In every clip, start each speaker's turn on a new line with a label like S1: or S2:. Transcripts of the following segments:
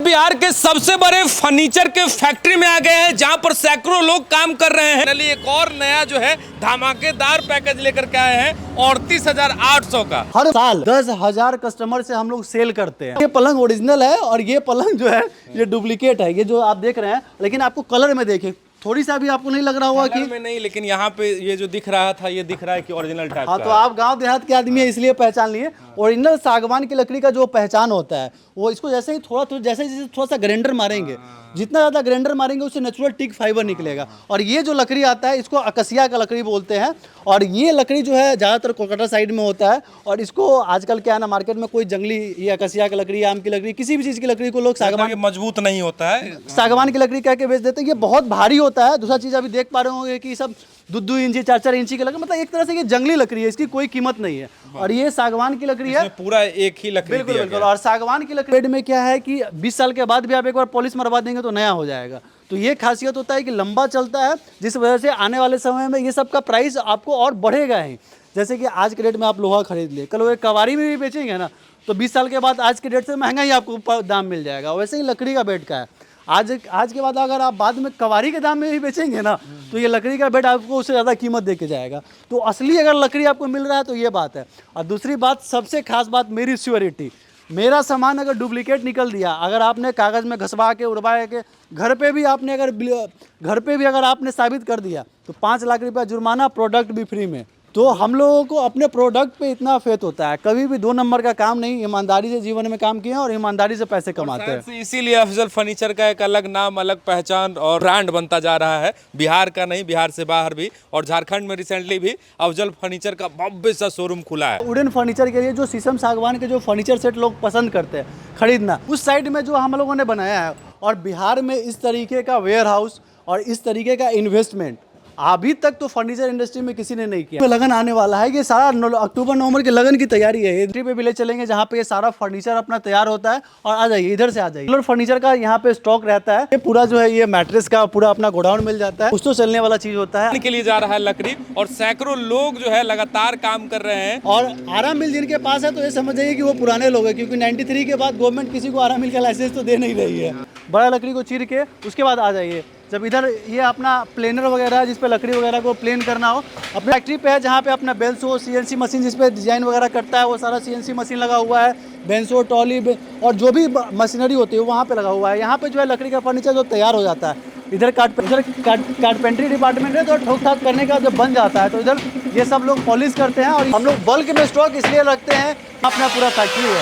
S1: बिहार के सबसे बड़े फर्नीचर के फैक्ट्री में आ गए हैं, जहां पर सैकड़ों लोग काम कर रहे हैं। एक और नया जो है धमाकेदार पैकेज लेकर के आए हैं 38,800 का।
S2: हर साल 10,000 कस्टमर से हम लोग सेल करते हैं। ये पलंग ओरिजिनल है और ये पलंग जो है ये डुप्लीकेट है। ये जो आप देख रहे हैं, लेकिन आपको कलर में देखिए, थोड़ी सा भी आपको नहीं लग रहा होगा कि
S1: में नहीं, लेकिन यहाँ पे ये जो दिख रहा था ये दिख रहा है कि ओरिजिनल टाइप
S2: हाँ,
S1: का
S2: तो आप गांव देहात के आदमी है इसलिए पहचान लिए। ओरिजिनल सागवान की लकड़ी का जो पहचान होता है वो इसको जैसे ही जैसे थोड़ा सा ग्राइंडर मारेंगे, जितना ज़्यादा ग्राइंडर मारेंगे उससे नेचुरल टिक फाइबर निकलेगा। और ये जो लकड़ी आता है इसको अकसिया का लकड़ी बोलते हैं। और ये लकड़ी जो है ज़्यादातर कोलकाता साइड में होता है। और इसको आजकल क्या है ना, मार्केट में कोई जंगली ये अकसिया की लकड़ी, आम की लकड़ी, किसी भी चीज़ की लकड़ी को लोग सागवान,
S1: मजबूत नहीं होता है,
S2: सागवान की लकड़ी कह के बेच देते हैं। ये बहुत भारी होता है। दूसरा चीज़ अभी देख पा रहे होंगे कि सब 2-2 इंची 4-4 इंची की लकड़ी, मतलब एक तरह से ये जंगली लकड़ी है, इसकी कोई कीमत नहीं है। और ये सागवान की लकड़ी है,
S1: पूरा एक ही लकड़ी।
S2: बिल्कुल बिल्कुल। और सागवान की लकड़ी में क्या है कि 20 साल के बाद भी आप एक बार पॉलिश मरवा देंगे तो नया हो जाएगा। तो ये खासियत होता है कि लंबा चलता है, जिस वजह से आने वाले समय में ये सब का प्राइस आपको और बढ़ेगा ही। जैसे कि आज के डेट में आप लोहा खरीद लिए, कल वो एक कवारी में भी बेचेंगे ना, तो 20 साल के बाद आज के डेट से महंगा ही आपको दाम मिल जाएगा। वैसे ही लकड़ी का बेड का है, आज के बाद अगर आप बाद में कवारी के दाम में भी बेचेंगे ना, तो ये लकड़ी का बेड आपको उससे ज़्यादा कीमत दे के जाएगा। तो असली अगर लकड़ी आपको मिल रहा है तो ये बात है। और दूसरी बात, सबसे खास बात, मेरी श्योरिटी। मेरा सामान अगर डुप्लीकेट निकल दिया, अगर आपने कागज़ में घसवा के उड़वा के घर पे भी अगर आपने साबित कर दिया तो 5 लाख रुपया जुर्माना, प्रोडक्ट भी फ्री में। तो हम लोगों को अपने प्रोडक्ट पे इतना फेथ होता है, कभी भी 2 नंबर का काम नहीं, ईमानदारी से जीवन में काम किए हैं और ईमानदारी से पैसे कमाते हैं।
S1: इसीलिए अफजल फर्नीचर का एक अलग नाम, अलग पहचान और ब्रांड बनता जा रहा है। बिहार का नहीं, बिहार से बाहर भी, और झारखंड में रिसेंटली भी अफजल फर्नीचर का भव्य सा शोरूम खुला है।
S2: वुडन फर्नीचर के लिए जो शीशम सागवान के जो फर्नीचर सेट लोग पसंद करते हैं खरीदना, उस साइड में जो हम लोगों ने बनाया है। और बिहार में इस तरीके का वेयर हाउस और इस तरीके का इन्वेस्टमेंट अभी तक तो फर्नीचर इंडस्ट्री में किसी ने नहीं किया। लगन आने वाला है, ये सारा अक्टूबर नवंबर के लगन की तैयारी है। इधर पे भी ले चलेंगे जहाँ पे ये सारा फर्नीचर अपना तैयार होता है। और आ जाइए, इधर से आ जाइए। फर्नीचर का यहाँ पे स्टॉक रहता है। ये पूरा जो है ये मैट्रेस का पूरा अपना गोडाउन मिल जाता है। कुछ तो चलने वाला चीज होता है
S1: के लिए जा रहा है लकड़ी, और सैकड़ों लोग जो है लगातार काम कर रहे हैं।
S2: और आराम मिल जिनके पास है तो ये समझ जाइए कि वो पुराने लोग हैं, क्योंकि 93 के बाद गवर्नमेंट किसी को आराम मिल का लाइसेंस तो दे नहीं रही है। बड़ा लकड़ी को चीर के उसके बाद आ जाइए। जब इधर ये अपना प्लेनर वगैरह है, जिस पे लकड़ी वगैरह को प्लेन करना हो, अपने फैक्ट्री पे है जहाँ पे अपना बेल्सो CNC मशीन जिस पे डिजाइन वगैरह करता है, वो सारा CNC मशीन लगा हुआ है। बेंसो, ट्रॉली और जो भी मशीनरी होती है वहाँ पे लगा हुआ है। यहाँ पे जो है लकड़ी का फर्नीचर जो तैयार हो जाता है, इधर कारपेंट्री डिपार्टमेंट है, तो ठोक ठाक करने का जब बन जाता है तो इधर ये सब लोग पॉलिश करते हैं। और हम लोग बल्क में स्टॉक इसलिए रखते हैं, अपना पूरा फैक्ट्री है,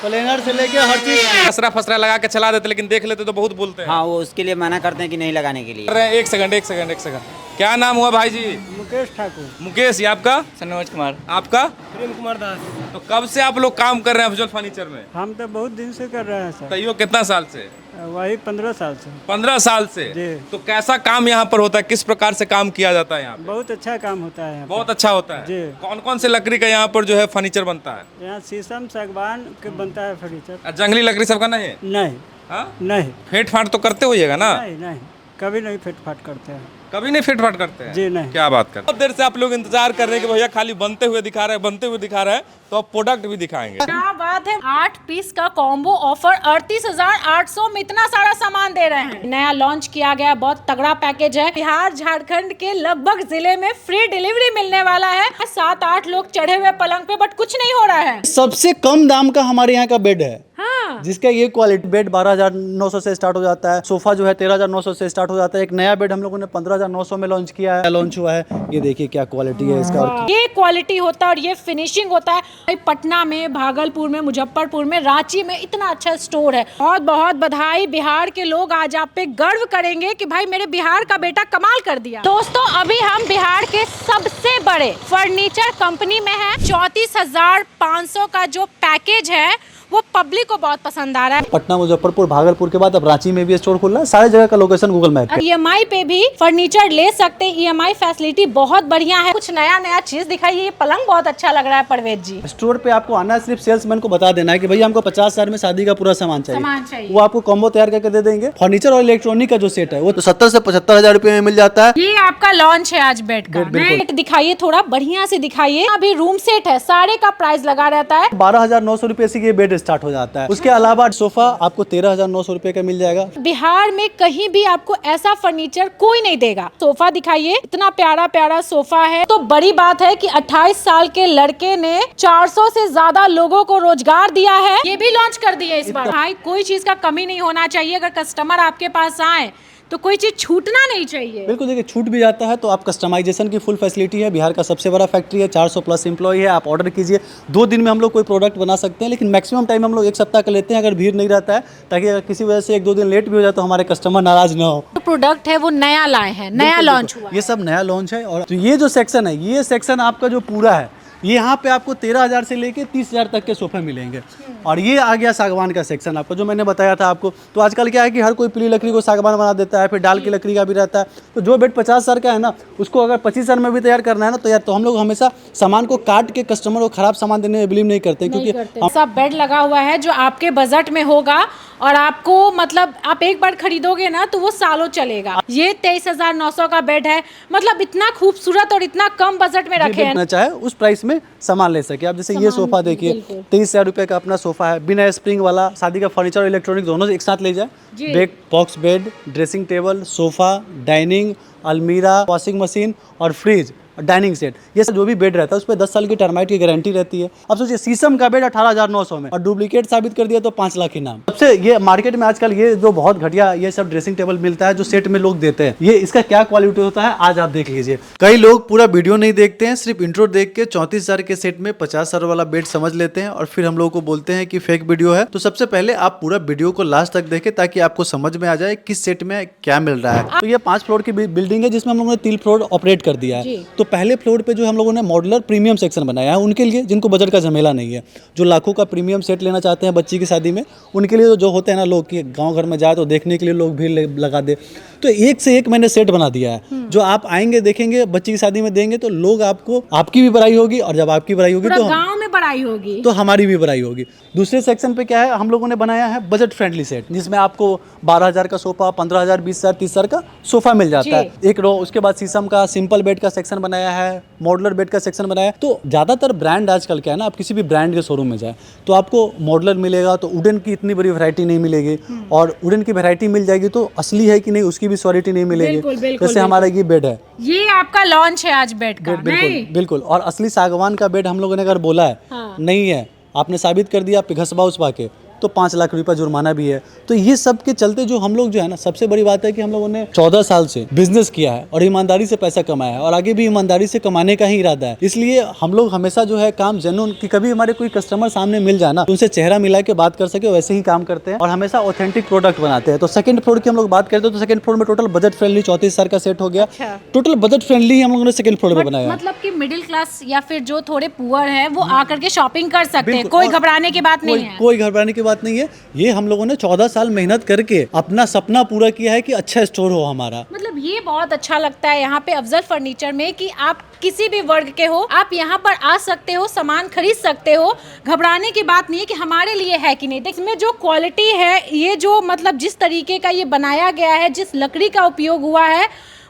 S2: प्लेनर से लेके हर चीज
S1: फसरा लगा के चला देते, लेकिन देख लेते तो बहुत बोलते हैं।
S3: हाँ, वो उसके लिए मना करते हैं कि नहीं लगाने के लिए।
S1: एक सेकंड, क्या नाम हुआ भाई जी?
S2: मुकेश ठाकुर।
S1: मुकेश, ये आपका?
S4: सनोज कुमार।
S1: आपका?
S4: प्रेम कुमार दास।
S1: तो कब से आप लोग काम कर रहे हैं अफजल फर्नीचर में?
S4: हम तो बहुत दिन से कर रहे हैं सर।
S1: तैयो कितना साल से?
S4: वही 15 साल से।
S1: 15 साल से
S4: जी।
S1: तो कैसा काम यहाँ पर होता है, किस प्रकार से काम किया जाता है यहाँ पे?
S4: बहुत अच्छा काम होता है यहाँ
S1: बहुत अच्छा होता है
S4: जी।
S1: कौन कौन से लकड़ी का यहाँ पर जो है फर्नीचर बनता है?
S4: यहाँ शीशम सागवान के बनता है फर्नीचर।
S1: जंगली लकड़ी सबका नहीं है?
S4: नहीं।
S1: हाँ?
S4: नहीं
S1: फेंट फाट तो करते होइएगा ना?
S4: नहीं, कभी नहीं फिट फाट करते हैं।
S1: कभी नहीं फिट फाट करते हैं?
S4: जी नहीं।
S1: क्या बात कर, बहुत देर से आप लोग इंतजार कर रहे हैं कि भैया खाली बनते हुए दिखा रहे हैं, तो अब प्रोडक्ट भी दिखाएंगे।
S5: क्या बात है, 8 पीस का कॉम्बो ऑफर 38,800 में इतना सारा सामान दे रहे हैं। नया लॉन्च किया गया, बहुत तगड़ा पैकेज है। बिहार झारखंड के लगभग जिले में फ्री डिलीवरी मिलने वाला है। 7-8 लोग चढ़े हुए पलंग पे, बट कुछ नहीं हो रहा है।
S2: सबसे कम दाम का हमारे यहाँ का बेड है।
S5: हाँ।
S2: जिसका ये क्वालिटी बेड 12,900 से स्टार्ट हो जाता है। सोफा जो है 13,900 से स्टार्ट हो जाता है। एक नया बेड हम लोगों ने 15,900 में लॉन्च किया है, लॉन्च हुआ है। ये देखिए क्या क्वालिटी है इसका।
S5: ये क्वालिटी होता है और ये फिनिशिंग होता है। भाई पटना में, भागलपुर में, मुजफ्फरपुर में, रांची में इतना अच्छा स्टोर है। बहुत बहुत बधाई। बिहार के लोग आज आप पे गर्व करेंगे कि भाई मेरे बिहार का बेटा कमाल कर दिया। दोस्तों, अभी हम बिहार के सबसे बड़े फर्नीचर कंपनी में है। 34,500 का जो पैकेज है वो पब्लिक को बहुत पसंद आ रहा है।
S2: पटना, मुजफ्फरपुर, भागलपुर के बाद अब रांची में भी स्टोर खुल रहा है। सारे जगह का लोकेशन गूगल मैप पे।
S5: EMI पे भी फर्नीचर ले सकते हैं। EMI फैसिलिटी बहुत बढ़िया है। कुछ नया चीज दिखाइए। ये पलंग बहुत अच्छा लग रहा है परवेज जी।
S2: स्टोर पे आपको आना है, सिर्फ सेल्समैन को बता देना है कि भैया हमको 50,000 में शादी का पूरा सामान चाहिए। वो आपको कॉम्बो तैयार करके दे देंगे। फर्नीचर और इलेक्ट्रॉनिक का जो सेट है वो तो 70 से 75,000 रुपए में मिल जाता है।
S5: ये आपका लॉन्च है आज बेड का। बेड दिखाइए, थोड़ा बढ़िया से दिखाइए। अभी रूम सेट है, सारे का प्राइस लगा रहता है।
S2: 12,900 रुपए से ये बेड स्टार्ट हो जाता है। उसके अलावा सोफा आपको 13,900 रुपये का मिल जाएगा।
S5: बिहार में कहीं भी आपको ऐसा फर्नीचर कोई नहीं देगा। सोफा दिखाइए, इतना प्यारा प्यारा सोफा है। तो बड़ी बात है कि 28 साल के लड़के ने 400 से ज्यादा लोगों को रोजगार दिया है। ये भी लॉन्च कर दिए इस बार। भाई कोई चीज का कमी नहीं होना चाहिए। अगर कस्टमर आपके पास आए तो कोई चीज छूटना नहीं चाहिए।
S2: बिल्कुल, देखिए छूट भी जाता है तो आप कस्टमाइजेशन की फुल फैसिलिटी है। बिहार का सबसे बड़ा फैक्ट्री है, 400 प्लस एम्प्लॉय है। आप ऑर्डर कीजिए, 2 दिन में हम लोग कोई प्रोडक्ट बना सकते हैं, लेकिन मैक्सिमम टाइम हम लोग 1 सप्ताह का लेते हैं अगर भीड़ नहीं रहता है, ताकि अगर किसी वजह से 1-2 दिन लेट भी हो जाए तो हमारे कस्टमर नाराज ना हो।
S5: जो प्रोडक्ट है वो नया लाए हैं, नया लॉन्च हुआ।
S2: ये सब नया लॉन्च है। और तो ये जो सेक्शन है, ये सेक्शन आपका जो पूरा है, ये यहाँ पे आपको 13,000 से लेके 30,000 तक के सोफे मिलेंगे। और ये आ गया सागवान का सेक्शन आपको, जो मैंने बताया था आपको। तो आजकल क्या है कि हर कोई पीली लकड़ी को सागवान बना देता है, फिर डाल की लकड़ी का भी रहता है। तो जो बेड 50,000 का है ना, उसको अगर 25,000 में भी तैयार करना है ना, तो यार तो हम लोग हमेशा सामान को काट के कस्टमर को खराब सामान देने में बिलीव नहीं करते, क्योंकि
S5: सब बेड लगा हुआ है जो आपके बजट में होगा और आपको मतलब आप एक बार खरीदोगे ना तो वो सालों चलेगा। ये 23,900 का बेड है, मतलब इतना खूबसूरत और इतना कम बजट में रखे हैं।
S2: चाहे उस प्राइस में सामान ले सके आप। जैसे ये सोफा देखिए, 23,000 रुपये का अपना सोफा है, बिना स्प्रिंग वाला। शादी का फर्नीचर और इलेक्ट्रॉनिक दोनों एक साथ ले जाए। Bed, box bed, dressing table, sofa, dining, अलमीरा, वॉशिंग मशीन और फ्रिज, डाइनिंग सेट, ये सब जो भी बेड रहता है उस पर 10 साल की टर्माइट की गारंटी रहती है। अब सोचिए शीशम का बेड 18,900 में, और डुप्लीकेट साबित कर दिया तो 5 लाख इनाम। सबसे ये मार्केट में आजकल ये जो बहुत घटिया ये सब ड्रेसिंग टेबल मिलता है जो सेट में लोग देते हैं, ये इसका क्या क्वालिटी होता है आज आप देख लीजिए। कई लोग पूरा वीडियो नहीं देखते हैं, सिर्फ इंट्रो देख के 34,000 के सेट में 50,000 वाला बेड समझ लेते हैं और फिर हम लोगों को बोलते हैं कि फेक वीडियो है। तो सबसे पहले आप पूरा वीडियो को लास्ट तक देखें ताकि आपको समझ में आ जाए किस सेट में क्या मिल रहा है। तो ये 5 फ्लोर की बिल्डिंग है जिसमें हम लोगों ने 3 फ्लोर ऑपरेट कर दिया है। तो पहले फ्लोर पे हम लोगों ने मॉड्यूलर प्रीमियम सेक्शन बनाया है उनके लिए जिनको बजट का झमेला नहीं है, जो लाखों का प्रीमियम सेट लेना चाहते हैं बच्ची की शादी में, उनके लिए जो होते हैं ना लोग कि गांव घर में जाए तो देखने के लिए लोग भीड़ लगा दे, तो एक से एक मैंने सेट बना दिया है। जो आप आएंगे देखेंगे बच्ची की शादी में देंगे तो लोग आपको, आपकी भी बड़ाई होगी और जब आपकी बड़ाई होगी तो
S5: गांव में बड़ाई होगी तो
S2: हमारी भी बड़ाई होगी। दूसरे सेक्शन पे क्या है, हम लोगों ने बनाया है बजट फ्रेंडली सेट, जिसमें आपको 12,000 का सोफा, 15,000, 20,000, 30,000 का सोफा मिल जाता है एक रो। उसके बाद शीशम का सिंपल बेड का सेक्शन बनाया है, मॉडुलर बेड का सेक्शन बनाया है। तो ज्यादातर ब्रांड आजकल क्या है ना, आप किसी भी ब्रांड के शोरूम में जाए तो आपको मॉडुलर मिलेगा, तो वुडन की इतनी बड़ी वैरायटी नहीं मिलेगी, और वुडन की वैरायटी मिल जाएगी तो असली है कि नहीं उसकी भी श्योरिटी नहीं मिलेगी। जैसे हमारा ये बेड है,
S5: ये आपका लॉन्च है आज बेड का।
S2: बिल्कुल, और असली सागवान का बेड हम लोगों ने अगर बोला है नहीं है, आपने साबित कर दिया घसबा उसबा के, तो 5 लाख रुपए जुर्माना भी है। तो ये सब के चलते जो हम लोग जो है ना, सबसे बड़ी बात है कि हम लोगों ने 14 साल से बिजनेस किया है और ईमानदारी से पैसा कमाया है और आगे भी ईमानदारी से कमाने का ही इरादा है। इसलिए हम लोग हमेशा जो है काम जेन्युइन, कि कभी हमारे कोई कस्टमर सामने मिल जाए ना तो उनसे चेहरा मिला के बात कर सके, वैसे ही काम करते हैं और हमेशा ऑथेंटिक प्रोडक्ट बनाते हैं। तो सेकंड फ्लोर की हम लोग बात करते हैं तो सेकंड फ्लोर में टोटल बजट फ्रेंडली 34,000 का सेट हो गया। टोटल बजट फ्रेंडली हम लोगों ने सेकंड फ्लोर में बनाया,
S5: मतलब कि मिडिल क्लास या फिर जो थोड़े पुअर है वो आकर के शॉपिंग कर सकते हैं, कोई घबराने की बात नहीं है।
S2: कोई घबराने की बात नहीं है। ये हम लोगों ने 14 साल मेहनत करके अपना सपना पूरा किया है कि अच्छा स्टोर हो हमारा।
S5: मतलब ये बहुत अच्छा लगता है यहाँ पे अफजल फर्नीचर में कि आप किसी भी वर्ग के हो, आप यहाँ पर आ सकते हो, सामान खरीद सकते हो। घबराने की बात नहीं है कि हमारे लिए है कि नहीं। इसमें जो क्वालिटी है, ये जो मतलब जिस तरीके का ये बनाया गया है, जिस लकड़ी का उपयोग हुआ है,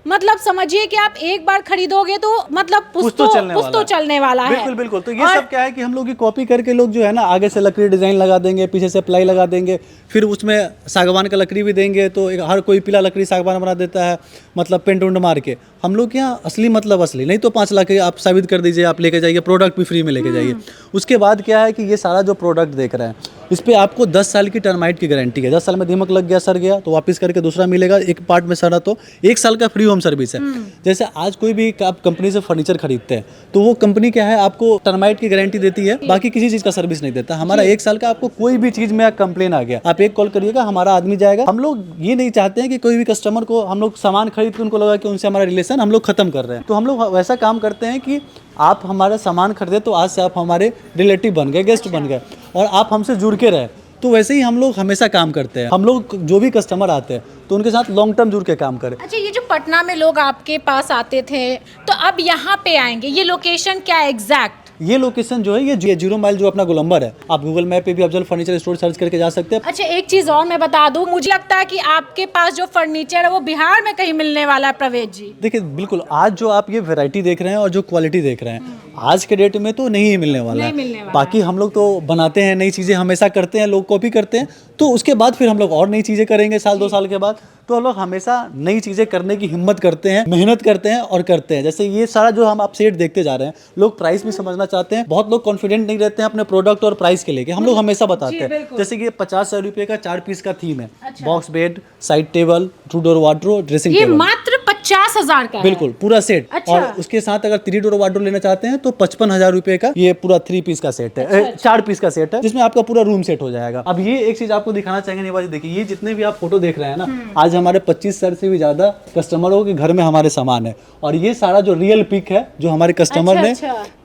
S5: मतलब समझिए कि आप एक बार खरीदोगे तो मतलब पुस्तो चलने वाला है।
S2: बिल्कुल बिल्कुल। तो ये सब क्या है कि हम लोग की कॉपी करके लोग जो है ना, आगे से लकड़ी डिजाइन लगा देंगे, पीछे से प्लाई लगा देंगे, फिर उसमें सागवान का लकड़ी भी देंगे, तो हर कोई पीला लकड़ी सागवान बना देता है, मतलब पेंट उंट मार के। हम लोग यहाँ असली मतलब असली, नहीं तो 5 लाख आप साबित कर दीजिए, आप लेके जाइए, प्रोडक्ट भी फ्री में लेके जाइए। उसके बाद क्या है कि ये सारा जो प्रोडक्ट देख रहे हैं इस पे आपको 10 साल की टर्माइट की गारंटी है। 10 साल में दीमक लग गया, सड़ गया तो वापस करके दूसरा मिलेगा। एक पार्ट में सड़ा तो 1 साल का फ्री होम सर्विस है। जैसे आज कोई भी आप कंपनी से फर्नीचर खरीदते हैं तो वो कंपनी क्या है, आपको टर्माइट की गारंटी देती है, बाकी किसी चीज का सर्विस नहीं देता। हमारा 1 साल का, आपको कोई भी चीज में कंप्लेन आ गया आप एक कॉल करिएगा, हमारा आदमी जाएगा। हम लोग ये नहीं चाहते हैं कि कोई भी कस्टमर को हम लोग सामान खरीद के उनको लगा कि उनसे हमारा रिलेशन हम लोग खत्म कर रहे हैं। तो हम लोग वैसा काम करते हैं कि आप हमारा सामान खरीदे तो आज से आप हमारे रिलेटिव बन गए, गेस्ट बन गए और आप हमसे जुड़ के रहे। तो वैसे ही हम लोग हमेशा काम करते हैं। हम लोग जो भी कस्टमर आते हैं तो उनके साथ लॉन्ग टर्म जुड़ के काम करें।
S5: अच्छा, ये जो पटना में लोग आपके पास आते थे तो अब यहाँ पे आएंगे, ये लोकेशन क्या है एग्जैक्ट?
S2: ये लोकेशन जो है ये 0 माइल जो अपना गोलंबर है, आप गूगल मैप पे भी अफजल फर्नीचर स्टोर सर्च करके जा सकते हैं।
S5: अच्छा, एक चीज और मैं बता दूं, मुझे लगता है कि आपके पास जो फर्नीचर है वो बिहार में कहीं मिलने वाला है प्रवेश जी।
S2: देखिए बिल्कुल, आज जो आप ये वैरायटी देख रहे हैं और जो क्वालिटी देख रहे हैं, आज के डेट में तो नहीं मिलने वाला है। बाकी हम लोग तो बनाते हैं, नई चीज़ें हमेशा करते हैं, लोग कॉपी करते हैं, तो उसके बाद फिर हम लोग और नई चीज़ें करेंगे साल 2 साल के बाद। तो हम लोग हमेशा नई चीज़ें करने की हिम्मत करते हैं, मेहनत करते हैं और करते हैं। जैसे ये सारा जो हम आप सेट देखते जा रहे हैं, लोग प्राइस भी समझना चाहते हैं। बहुत लोग कॉन्फिडेंट नहीं रहते हैं अपने प्रोडक्ट और प्राइस के लेके, हम लोग हमेशा बताते हैं। जैसे कि ये 50 रुपये का 4 पीस का थीम है, box bed, side table, 2 door wardrobe, dressing
S5: ये
S2: टेबल,
S5: मात्र 50,000 का है।
S2: बिल्कुल पूरा सेट।
S5: अच्छा।
S2: और उसके साथ अगर 3 डोर वार्डरोब लेना चाहते हैं तो 55,000 रुपए का ये पूरा 3 पीस का सेट है, 4 पीस का सेट है, जिसमें आपका पूरा रूम सेट हो जाएगा। अब ये एक चीज आपको दिखाना चाहेंगे निवाजी, देखिए ये जितने भी आप फोटो देख रहे हैं ना, आज हमारे 25 से भी ज्यादा कस्टमरों के घर में हमारे सामान है। और ये सारा जो रियल पिक है जो हमारे कस्टमर ने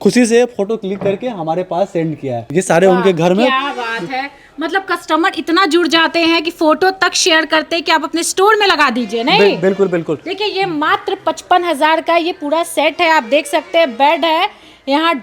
S2: खुशी से फोटो क्लिक करके हमारे पास सेंड किया है, ये सारे उनके घर में।
S5: क्या बात है, मतलब कस्टमर इतना जुड़ जाते हैं कि फोटो तक शेयर करते हैं कि आप अपने स्टोर में लगा दीजिए। नहीं
S2: बिल्कुल बिल्कुल।
S5: देखिए ये मात्र 55,000 का ये पूरा सेट है, आप देख सकते हैं। बेड है, यहाँ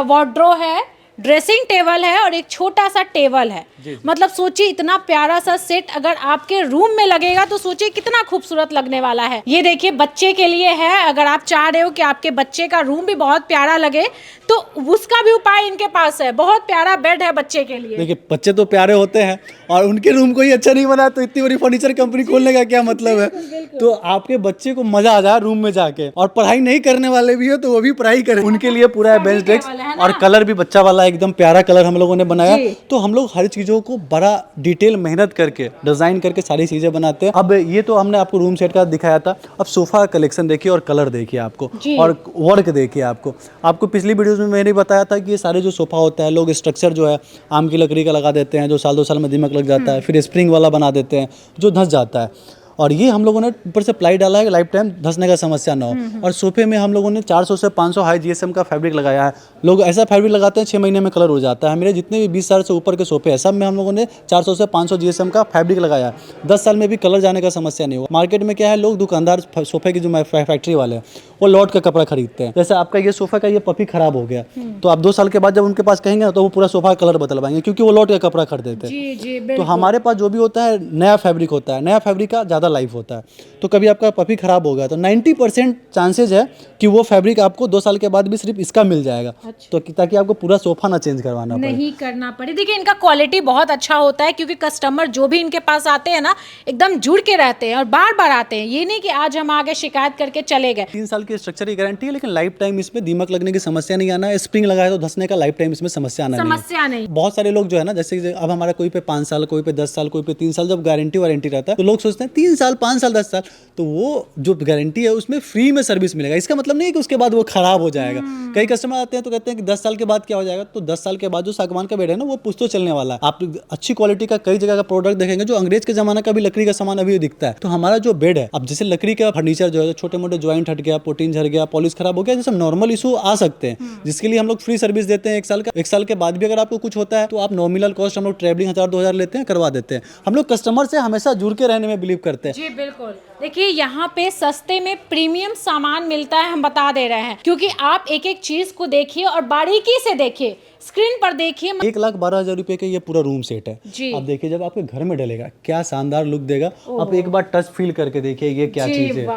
S5: वार्डरोब है, ड्रेसिंग टेबल है और एक छोटा सा टेबल है। मतलब सोचिए इतना प्यारा सा सेट अगर आपके रूम में लगेगा तो सोचिए कितना खूबसूरत लगने वाला है। ये देखिए बच्चे के लिए है, अगर आप चाह रहे हो कि आपके बच्चे का रूम भी बहुत प्यारा लगे तो उसका भी उपाय इनके पास है। बहुत प्यारा बेड है बच्चे के लिए।
S2: देखिए बच्चे तो प्यारे होते हैं और उनके रूम को ही अच्छा नहीं बना तो इतनी बड़ी फर्नीचर कंपनी खोलने का क्या मतलब है। तो आपके बच्चे को मजा आ जाए रूम में जाके, और पढ़ाई नहीं करने वाले भी हो तो वो भी पढ़ाई करें, उनके लिए पूरा है बेंच डेस्क। और कलर भी बच्चा वाला एकदम प्यारा कलर हम लोगों ने बनाया। तो हम लोग हर चीजों को बड़ा डिटेल मेहनत करके डिजाइन करके सारी चीजें बनाते हैं। अब ये तो हमने आपको रूम सेट का दिखाया था, अब सोफा कलेक्शन देखिए और कलर देखिए आपको, और वर्क देखिए आपको पिछली वीडियोस में मैंने बताया था कि ये सारे जो सोफा होता है लोग स्ट्रक्चर जो है आम की लकड़ी का लगा देते हैं, जो साल 2 साल में दीमक लग जाता है, फिर स्प्रिंग वाला बना देते हैं जो धंस जाता है। और ये हम लोगों ने ऊपर से प्लाई डाला है, लाइफ टाइम धंसने का समस्या ना हो। और सोफे में हम लोगों ने 400 से 500 हाई जीएसएम का फैब्रिक लगाया है। लोग ऐसा फैब्रिक लगाते हैं 6 महीने में कलर हो जाता है। मेरे जितने भी 20 साल से ऊपर के सोफे हैं सब में हम लोगों ने 400 से 500 जीएसएम का फैब्रिक लगाया है। 10 साल में भी कलर जाने का समस्या नहीं हुआ। मार्केट में क्या है, लोग दुकानदार सोफे की जो फैक्ट्री वाले हैं वो लॉट का कपड़ा खरीदते हैं। जैसे आपका ये सोफा का ये पपी खराब हो गया तो आप 2 साल के बाद जब उनके पास कहेंगे तो वो पूरा सोफा कलर बदलवाएंगे, क्योंकि वो लॉट का कपड़ा खरीदते हैं। तो हमारे पास जो भी होता है नया फैब्रिक होता है, नया फैब्रिक का ज़्यादा लाइफ होता है। तो कभी आपका पपी खराब हो गया तो 90% चांसेस है कि वो फैब्रिक आपको 2 साल के बाद भी सिर्फ इसका मिल जाएगा। तो ताकि आपको पूरा सोफा ना चेंज करवाना पड़े,
S5: नहीं करना पड़े। देखिए इनका क्वालिटी बहुत अच्छा होता है, क्योंकि कस्टमर जो भी इनके पास आते हैं ना एकदम जुड़ के रहते हैं और बार बार आते हैं। ये नहीं कि आज हम आगे शिकायत करके चले गए।
S2: 3 साल की स्ट्रक्चर की गारंटी है, लेकिन लाइफ टाइम इसमें दीमक लगने की समस्या नहीं आना है। स्प्रिंग लगाया तो धंसने का लाइफ टाइम इसमें समस्या नहीं। बहुत सारे लोग जो है ना, जैसे अब हमारा कोई पे 5 साल, कोई पे 10 साल, कोई पे 3 साल जब गारंटी वारंटी रहता है तो लोग सोचते हैं 3 साल 5 साल 10 साल तो वो जो गारंटी है उसमें फ्री में सर्विस मिलेगा। इसका मतलब नहीं है कि उसके बाद वो खराब हो जाएगा। कई कस्टमर आते हैं तो कहते हैं कि 10 साल के बाद क्या हो जाएगा, तो 10 साल के बाद जो सागवान का बेड है ना वो पुश्तों चलने वाला है। आप अच्छी क्वालिटी का कई जगह का प्रोडक्ट देखेंगे जो अंग्रेज के जमाना का भी लकड़ी का सामान अभी दिखता है। तो हमारा जो बेड है, अब जैसे लकड़ी का फर्नीचर जो है छोटे मोटे ज्वाइंट हट गया, प्रोटीन झड़ गया, पॉलिश खराब हो गया, जैसे नॉर्मल इशू आ सकते हैं, जिसके लिए हम लोग फ्री सर्विस देते हैं 1 साल का। 1 साल के बाद भी अगर आपको कुछ होता है तो आप नॉमिनल कॉस्ट हम लोग ट्रैवलिंग 1000-2000 लेते हैं, करवा देते हैं। हम लोग कस्टमर से हमेशा जुड़ के रहने में बिलीव करते हैं।
S5: जी बिल्कुल। देखिए यहाँ पे सस्ते में प्रीमियम सामान मिलता है, हम बता दे रहे हैं, क्योंकि आप एक एक चीज को देखिए और बारीकी से देखिए, स्क्रीन पर देखिए।
S2: 1,12,000 रुपए का ये पूरा रूम सेट है। आप देखिए जब आपके घर में डलेगा क्या शानदार लुक देगा। आप एक बार टच फील करके देखिए ये क्या चीज है।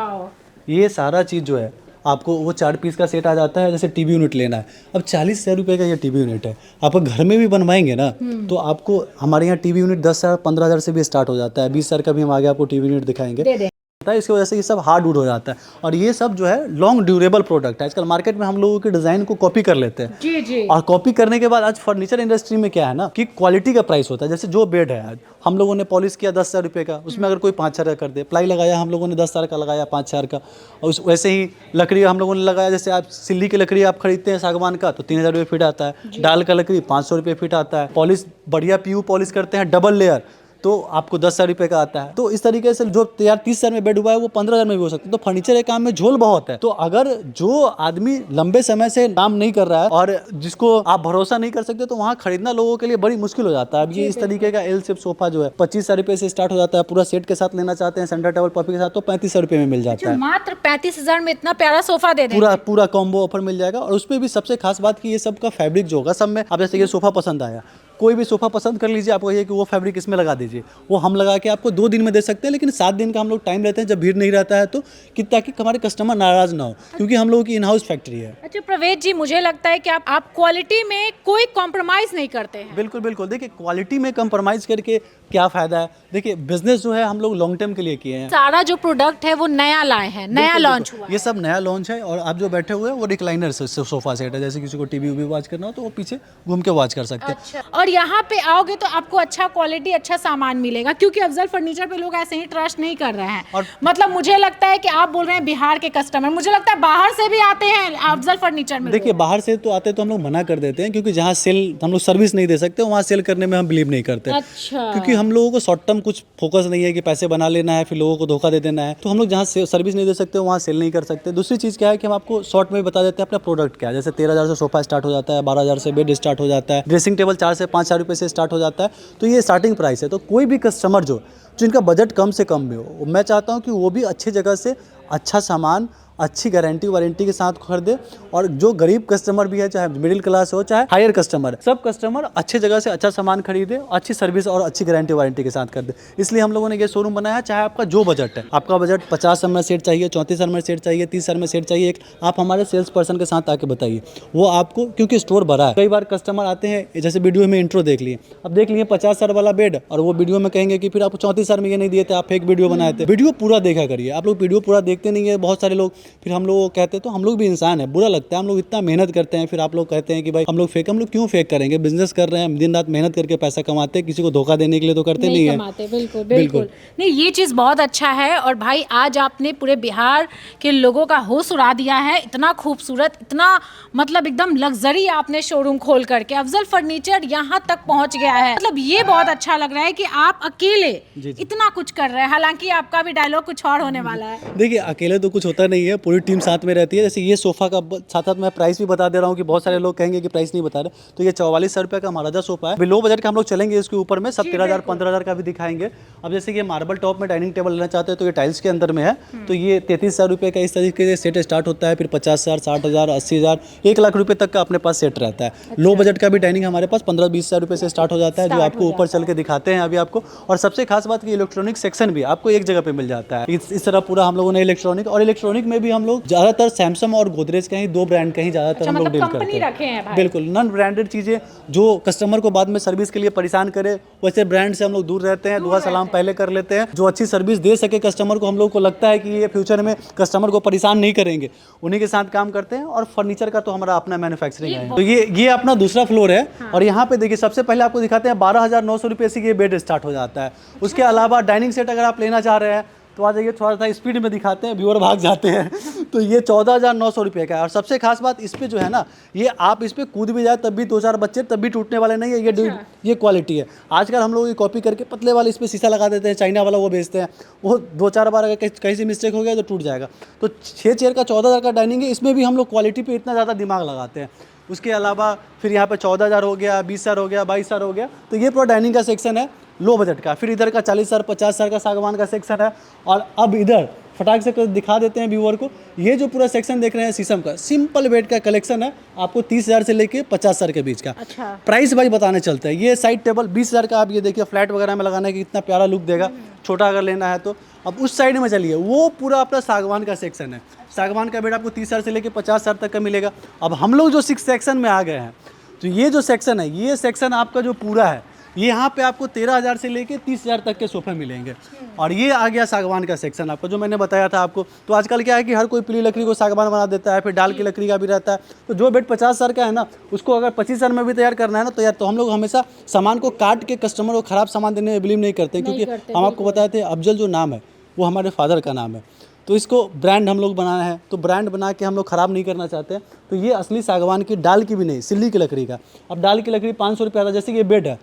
S2: ये सारा चीज जो है आपको वो 4 पीस का सेट आ जाता है। जैसे टीवी यूनिट लेना है, अब 40,000 रुपये का ये टीवी यूनिट है, आप घर में भी बनवाएंगे ना तो आपको हमारे यहाँ टीवी यूनिट 10,000-15,000 से भी स्टार्ट हो जाता है। 20,000 का भी हम आगे आपको टीवी यूनिट दिखाएंगे। इसकी वजह से ये सब हार्ड वुड हो जाता है और ये सब जो है लॉन्ग ड्यूरेबल प्रोडक्ट है। आजकल मार्केट में हम लोगों की डिजाइन को कॉपी कर लेते हैं।
S5: जी जी।
S2: और कॉपी करने के बाद आज फर्नीचर इंडस्ट्री में क्या है ना कि क्वालिटी का प्राइस होता है। जैसे जो बेड है आज हम लोगों ने पॉलिश किया 10,000 रुपये का, उसमें अगर कोई 5,000 कर दे, प्लाई लगाया हम लोगों ने 10,000 का लगाया 5,000 का, और वैसे ही लकड़ी हम लोगों ने लगाया। जैसे आप सिल्ली की लकड़ी आप खरीदते हैं सागवान का तो 3,000 रुपये फीट आता है, डाल का लकड़ी 500 रुपये फीट आता है, पॉलिश बढ़िया पीयू पॉलिश करते हैं डबल लेयर तो आपको 10,000 रुपये का आता है। तो इस तरीके से जो तैयार 30,000 में बेड हुआ है वो 15,000 में भी हो सकता है। तो फर्नीचर के काम में झोल बहुत है। तो अगर जो आदमी लंबे समय से काम नहीं कर रहा है और जिसको आप भरोसा नहीं कर सकते तो वहाँ खरीदना लोगों के लिए बड़ी मुश्किल हो जाता है। अब ये इस तरीके का एल शेप सोफा जो है 25,000 रुपये से स्टार्ट हो जाता है। पूरा सेट के साथ लेना चाहते हैं सेंटर टेबल पपी के साथ तो 35,000 रुपये में मिल जाता है।
S5: मात्र 35,000 में इतना प्यारा सोफा दे दें।
S2: पूरा कॉम्बो ऑफर मिल जाएगा। और उसमें भी सबसे खास बात कि ये सब का फैब्रिक जो होगा सब में, अब जैसे ये सोफा पसंद आया कोई भी सोफ़ा पसंद कर लीजिए, आपको ये कि वो फैब्रिक इसमें लगा दीजिए, वो हम लगा के आपको 2 दिन में दे सकते हैं, लेकिन 7 दिन का हम लोग टाइम लेते हैं जब भीड़ नहीं रहता है तो, कि ताकि हमारे कस्टमर नाराज़ ना हो, क्योंकि हम लोगों की इन हाउस फैक्ट्री है।
S5: अच्छा प्रवेश जी, मुझे लगता है कि आप क्वालिटी में कोई कॉम्प्रोमाइज़ नहीं करते हैं।
S2: बिल्कुल बिल्कुल, देखिए क्वालिटी में कंप्रोमाइज़ करके क्या फ़ायदा है। देखिए बिजनेस जो है हम लोग लॉन्ग टर्म के लिए किए हैं।
S5: सारा जो प्रोडक्ट है वो नया लाए हैं, नया
S2: बिल्कुल,
S5: लॉन्च
S2: बिल्कुल।
S5: हुआ
S2: ये सब नया लॉन्च है, और आप जो बैठे हुए हैं वो रिक्लाइनर सोफा सेट है, जैसे किसी को टीवी वीवी वॉच करना हो तो वो पीछे घूम के वॉच कर सकते हैं।
S5: अच्छा, और यहाँ पे आओगे तो आपको अच्छा क्वालिटी, अच्छा सामान मिलेगा, क्योंकि अफजल फर्नीचर पे लोग ऐसे ही ट्रस्ट नहीं कर रहे हैं।
S2: और
S5: मतलब मुझे लगता है कि आप बोल रहे हैं बिहार के कस्टमर, मुझे लगता है बाहर से भी आते हैं अफजल फर्नीचर में।
S2: देखिए बाहर से तो आते तो हम लोग मना कर देते हैं, क्योंकि जहाँ सेल हम लोग सर्विस नहीं दे सकते वहाँ सेल करने में हम बिलीव नहीं करते।
S5: अच्छा,
S2: क्योंकि हम लोगों को शॉर्ट टर्म कुछ फोकस नहीं है कि पैसे बना लेना है फिर लोगों को धोखा दे देना है, तो हम लोग जहाँ सर्विस नहीं दे सकते वहाँ सेल नहीं कर सकते। दूसरी चीज़ क्या है कि हम आपको शॉर्ट में बता देते हैं अपना प्रोडक्ट क्या है। जैसे 13,000 से सोफा स्टार्ट हो जाता है, 12,000 से बेड स्टार्ट हो जाता है, ड्रेसिंग टेबल 4 से 5,000 रुपये से स्टार्ट हो जाता है। तो ये स्टार्टिंग प्राइस है। तो कोई भी कस्टमर जो जिनका बजट कम से कम में हो, मैं चाहता हूँ कि वो भी अच्छी जगह से अच्छा सामान, अच्छी गारंटी वारंटी के साथ खरीदे। और जो गरीब कस्टमर भी है, चाहे मिडिल क्लास हो चाहे हायर कस्टमर, सब कस्टमर अच्छी जगह से अच्छा सामान खरीदे, अच्छी सर्विस और अच्छी गारंटी वारंटी के साथ खरीदे। इसलिए हम लोगों ने ये शोरूम बनाया। चाहे आपका जो बजट है, आपका बजट 50,000 में सेट चाहिए, 34,000 में सेट चाहिए, 30,000 में सेट चाहिए, एक आप हमारे सेल्स पर्सन के साथ आके बताइए, वो आपको, क्योंकि स्टोर भरा है। कई बार कस्टमर आते हैं, जैसे वीडियो में इंट्रो देख लिए, अब देख लिए 50,000 वाला बेड, और वो वीडियो में कहेंगे कि फिर आप 34,000 में ये नहीं दिए थे, आप फेक वीडियो बनाए थे। वीडियो पूरा देखा करिए। आप लोग वीडियो पूरा देखते नहीं है, बहुत सारे लोग फिर हम लोग कहते हैं, तो हम लोग भी इंसान है, बुरा लगता है। हम लोग इतना मेहनत करते हैं, फिर आप लोग कहते हैं कि भाई हम लोग फेक। हम लोग क्यों फेक करेंगे? बिजनेस कर रहे हैं, दिन रात मेहनत करके पैसा कमाते हैं, किसी को धोखा देने के लिए तो करते नहीं है।
S5: बिल्कुल बिल्कुल नहीं, ये चीज़ बहुत अच्छा है। और भाई आज आपने पूरे बिहार के लोगों का होश उड़ा दिया है। इतना खूबसूरत, इतना मतलब एकदम लग्जरी आपने शोरूम खोल करके अफजल फर्नीचर यहाँ तक पहुँच गया है। मतलब ये बहुत अच्छा लग रहा है कि आप अकेले इतना कुछ कर रहे हैं। हालांकि आपका भी डायलॉग कुछ और होने वाला है।
S2: देखिए अकेले तो कुछ होता नहीं है, पूरी टीम साथ में रहती है। जैसे ये सोफ़ा का साथ साथ मैं प्राइस भी बता दे रहा हूँ कि बहुत सारे लोग कहेंगे कि प्राइस नहीं बता रहे। तो ये 44,000 रुपये का महाराजा सोफ़ा है। लो बजट का हम लोग चलेंगे, इसके ऊपर में सब 13,000 15,000 का भी दिखाएंगे। अब जैसे कि ये मार्बल टॉप में डाइनिंग टेबल लेना चाहते हैं तो ये टाइल्स के अंदर में है, तो ये 33,000 रुपये का इस तरीके से सेट स्टार्ट होता है। फिर 50,000, 60,000, 80,000, 1 लाख रुपये तक का अपने पास सेट रहता है। लो बजट का भी डाइनिंग हमारे पास 15-20,000 रुपये से स्टार्ट हो जाता है, जो आपको ऊपर चल के दिखाते हैं अभी आपको। और सबसे खास बात कि इलेक्ट्रॉनिक सेक्शन भी आपको एक जगह पे मिल जाता है। इस तरह पूरा हम लोगों ने इलेक्ट्रॉनिक, और इलेक्ट्रॉनिक में भी हम लोग ज़्यादातर सैमसंग और गोदरेज का ही 2 ब्रांड का ही ज़्यादातर हम लोग डील करते हैं। बिल्कुल नॉन ब्रांडेड चीज़ें जो कस्टमर को बाद में सर्विस के लिए परेशान करे, वैसे ब्रांड से हम लोग दूर रहते हैं। दुआ सलाम पहले कर लेते हैं। जो अच्छी सर्विस दे सके कस्टमर को, हम लोग को लगता है कि ये फ्यूचर में कस्टमर को परेशान नहीं करेंगे, उन्हीं के साथ काम करते हैं। और फर्नीचर का तो हमारा अपना मैन्युफैक्चरिंग है। तो ये अपना दूसरा फ्लोर है। और यहाँ पे देखिए सबसे पहले आपको दिखाते हैं 12,900 रुपये से ये बेड स्टार्ट हो जाता है। उसके अलावा डाइनिंग सेट अगर आप लेना चाह रहे हैं तो आ जाइए, थोड़ा सा स्पीड में दिखाते हैं, व्यूअर भाग जाते हैं। तो ये 14,900 रुपये का है। और सबसे खास बात इस पे जो है ना, ये आप इस पे कूद भी जाए तब भी 2-4 बच्चे तब भी टूटने वाले नहीं है। ये क्वालिटी है। आजकल हम लोग ये कॉपी करके पतले वाले इस पे शीशा लगा देते हैं, चाइना वाला वो बेचते हैं। वो 2-4 बार अगर कहीं से मिस्टेक हो गया तो टूट जाएगा। तो 6 चेयर का 14,000 का डाइनिंग है। इसमें भी हम लोग क्वालिटी पर इतना ज़्यादा दिमाग लगाते हैं। उसके अलावा फिर यहाँ पे 14,000 हो गया, 20,000 हो गया, 22,000 हो गया। तो ये पूरा डाइनिंग का सेक्शन है लो बजट का। फिर इधर का 40,000 50,000 का सागवान का सेक्शन है। और अब इधर फटाक से दिखा देते हैं व्यूअर को, ये जो पूरा सेक्शन देख रहे हैं शीशम का, सिंपल बेड का कलेक्शन है आपको 30,000 से लेके 50,000 के बीच का।
S5: अच्छा।
S2: प्राइस वाइज बताने चलते हैं। ये साइड टेबल 20,000 का, आप ये देखिए फ्लैट वगैरह में लगाने की इतना प्यारा लुक देगा, छोटा अगर लेना है तो। अब उस साइड में चलिए, वो पूरा अपना सागवान का सेक्शन है। सागवान का बेड आपको 30,000 से लेके 50,000 तक का मिलेगा। अब हम लोग जो 6 सेक्शन में आ गए हैं, तो ये जो सेक्शन है, ये सेक्शन आपका जो पूरा है, ये यहाँ पे आपको 13,000 से लेके 30,000 तक के सोफे मिलेंगे। और ये आ गया सागवान का सेक्शन आपका, जो मैंने बताया था आपको। तो आजकल क्या है कि हर कोई पीली लकड़ी को सागवान बना देता है, फिर डाल की लकड़ी का भी रहता है। तो जो बेड 50,000 का है ना, उसको अगर 25,000 में भी तैयार करना है ना, तो यार तो हम लोग हमेशा सामान को काट के कस्टमर को ख़राब सामान देने में बिलीव नहीं करते, क्योंकि हम आपको बताए थे अफजल जो नाम है वो हमारे फादर का नाम है। तो इसको ब्रांड हम लोग बनाना है, तो ब्रांड बना के हम लोग ख़राब नहीं करना चाहते। तो ये असली सागवान की, डाल की भी नहीं, सिल्ली की लकड़ी का। अब डाल की लकड़ी 500 रुपये आता है। जैसे कि ये बेड है,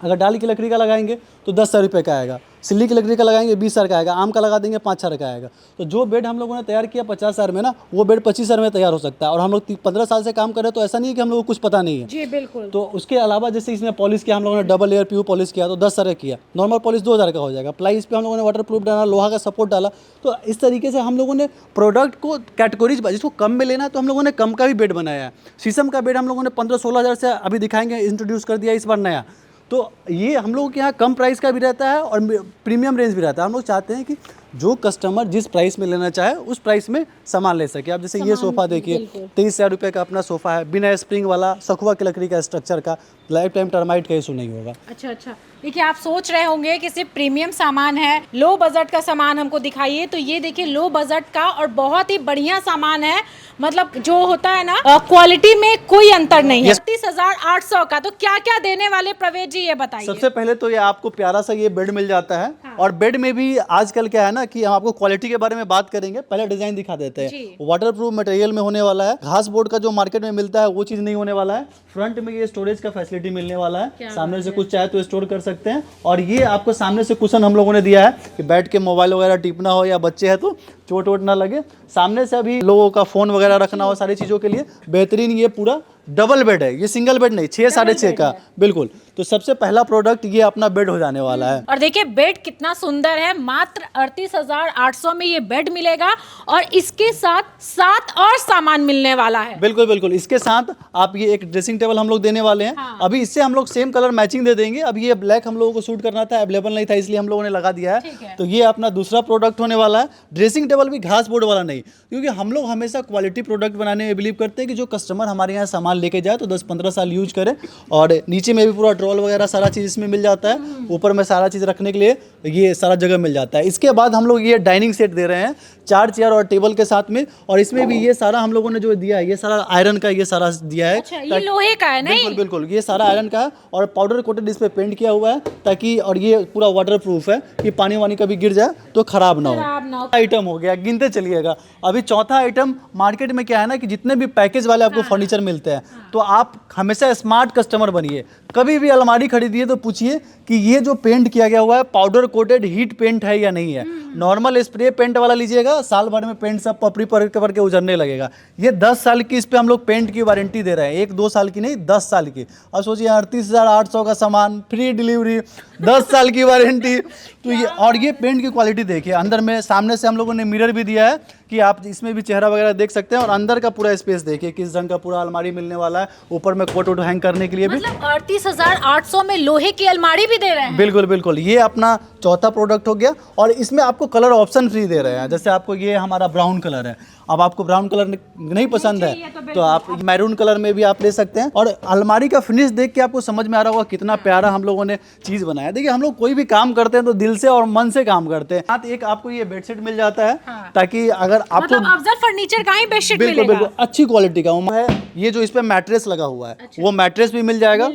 S2: अगर डाली की लकड़ी का लगाएंगे तो 10,000 रुपये का आएगा, सिल्ली की लकड़ी का लगाएंगे 20,000 का आएगा, आम का लगा देंगे 5,000 का आएगा। तो जो बेड हम लोगों ने तैयार किया 50,000 में ना, वो बेड 25,000 में तैयार हो सकता है। और हम लोग 15 साल से काम कर रहे हैं, तो ऐसा नहीं है कि हम लोग को कुछ पता नहीं है।
S5: जी बिल्कुल।
S2: तो उसके अलावा जैसे इसमें पॉलिश किया हम लोगों ने, डबल लेयर पीयू पॉलिश किया तो 10,000 किया, नॉर्मल पॉलिश 2,000 का हो जाएगा। प्लाई इस पे हम लोगों ने वाटर प्रूफ डाला, लोहा का सपोर्ट डाला। तो इस तरीके से हम लोगों ने प्रोडक्ट को कैटेगरीज, जिसको कम में लेना है तो हम लोगों ने कम का भी बेड बनाया है। शीशम का बेड हम लोगों ने 15-16 हज़ार से अभी दिखाएंगे इंट्रोड्यूस कर दिया इस बार नया। तो ये हम लोगों के यहाँ कम प्राइस का भी रहता है और प्रीमियम रेंज भी रहता है। हम लोग चाहते हैं कि जो कस्टमर जिस प्राइस में लेना चाहे उस प्राइस में सामान ले सके। आप जैसे ये सोफ़ा देखिए, 23,000 रुपये का अपना सोफ़ा है, बिना स्प्रिंग वाला, सखुआ की लकड़ी का स्ट्रक्चर का, लाइफ टाइम टर्माइट का इशू नहीं होगा।
S5: अच्छा अच्छा, देखिए आप सोच रहे होंगे कि सिर्फ प्रीमियम सामान है, लो बजट का सामान हमको दिखाइए। तो ये देखिए लो बजट का और बहुत ही बढ़िया सामान है। मतलब जो होता है ना, क्वालिटी में कोई अंतर नहीं है। 30,800 का। तो क्या क्या देने वाले प्रवेश जी, ये बताइए।
S2: सबसे पहले तो ये आपको प्यारा सा ये बेड मिल जाता है।
S5: हाँ।
S2: और बेड में भी आजकल क्या है ना कि हम आपको क्वालिटी के बारे में बात करेंगे, पहले डिजाइन दिखा देते हैं।
S5: जी।
S2: वाटरप्रूफ मटेरियल में होने वाला है, घास बोर्ड का जो मार्केट में मिलता है वो चीज़ नहीं होने वाला है। फ्रंट में ये स्टोरेज का फैसिलिटी मिलने वाला है, सामने से कुछ चाहे तो स्टोर कर सकते हैं। और ये आपको सामने से कुशन हम लोगों ने दिया है कि बैठ के मोबाइल वगैरह टिपना हो या बच्चे हैं तो चोट वोट ना लगे। सामने से अभी लोगों का फ़ोन वगैरह रखना हो, सारी चीज़ों के लिए बेहतरीन ये पूरा डबल बेड है, ये सिंगल बेड नहीं, 6 साढ़े 6 का बिल्कुल। तो सबसे पहला प्रोडक्ट ये अपना बेड हो जाने वाला है।
S5: और देखिए बेड कितना सुंदर है, मात्र 38,800 में ये बेड मिलेगा और इसके साथ 7 और सामान मिलने वाला है।
S2: बिल्कुल बिल्कुल, इसके साथ आप ये एक ड्रेसिंग टेबल हम लोग देने वाले हैं।
S5: हाँ।
S2: अभी इससे हम लोग सेम कलर मैचिंग दे देंगे। अब ये ब्लैक हम लोगों को शूट करना था, अवेलेबल नहीं था, इसलिए हम लोगों ने लगा दिया है। तो ये अपना दूसरा प्रोडक्ट होने वाला है। ड्रेसिंग टेबल भी घास बोर्ड वाला नहीं, क्योंकि हम लोग हमेशा क्वालिटी प्रोडक्ट बनाने में बिलीव करते हैं कि जो कस्टमर हमारे यहाँ सामान लेके जाए तो 10-15 साल यूज करे। और नीचे में भी पूरा ड्रॉल वगैरह सारा चीज़ इसमें मिल जाता है, ऊपर में सारा चीज़ रखने के लिए ये सारा जगह मिल जाता है। इसके बाद हम लोग ये डाइनिंग सेट दे रहे हैं 4 चेयर और टेबल के साथ में। और इसमें भी ये सारा हम लोगों ने जो दिया है, ये सारा आयरन का ये सारा दिया है।
S5: अच्छा, ये लोहे का है नहीं?
S2: बिल्कुल बिल्कुल, ये सारा आयरन का है और पाउडर कोटेड इस पे पेंट किया हुआ है ताकि, और ये पूरा वाटर प्रूफ है कि पानी वानी कभी गिर जाए तो खराब ना हो। आइटम हो गया, गिनते चलिएगा। अभी चौथा आइटम, मार्केट में क्या है ना कि जितने भी पैकेज वाले आपको फर्नीचर मिलते हैं, तो आप हमेशा स्मार्ट कस्टमर बनिए। कभी भी अलमारी खरीदिए तो पूछिए कि ये जो पेंट किया गया हुआ है पाउडर कोटेड हीट पेंट है या नहीं है। नॉर्मल स्प्रे पेंट वाला लीजिएगा, साल भर में पेंट सब पपड़ी पर के उजरने लगेगा। ये 10 साल की इस पे हम लोग पेंट की वारंटी दे रहे हैं, 1-2 साल की नहीं, 10 साल की। अब सोचिए 38,800 का सामान, फ्री डिलीवरी, 10 साल की वारंटी। तो ये, और ये पेंट की क्वालिटी देखिए, अंदर में सामने से हम लोगों ने मिरर भी दिया है कि आप इसमें भी चेहरा वगैरह देख सकते हैं। और अंदर का पूरा स्पेस देखिए किस रंग का पूरा अलमारी मिलने वाला है, ऊपर में कोट वोट हैंग करने के लिए भी।
S5: मतलब 38,800 में लोहे की अलमारी भी दे रहे हैं।
S2: बिल्कुल बिल्कुल, ये अपना चौथा प्रोडक्ट हो गया। और इसमें आपको कलर ऑप्शन फ्री दे रहे हैं। जैसे आपको ये हमारा ब्राउन कलर है, अब आपको ब्राउन कलर नहीं पसंद है तो आप मैरून कलर में भी आप ले सकते हैं। और अलमारी का फिनिश देख के आपको समझ में आ रहा होगा कितना प्यारा हम लोगों ने चीज़ बनाया। देखिए हम लोग कोई भी काम करते हैं तो दिल से और मन से काम करते हैं। साथ एक आपको ये बेडशीट मिल जाता है, ताकि अगर आपको
S5: मतलब अफजल फर्नीचर का ही बेडशीट मिलेगा।
S2: बिल्कुल बिल्कुल अच्छी क्वालिटी का है। ये जो इस पे मैट्रेस लगा हुआ है, वो मैट्रेस भी मिल जाएगा।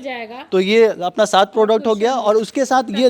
S2: तो ये अपना 7 प्रोडक्ट हो गया। और उसके साथ ये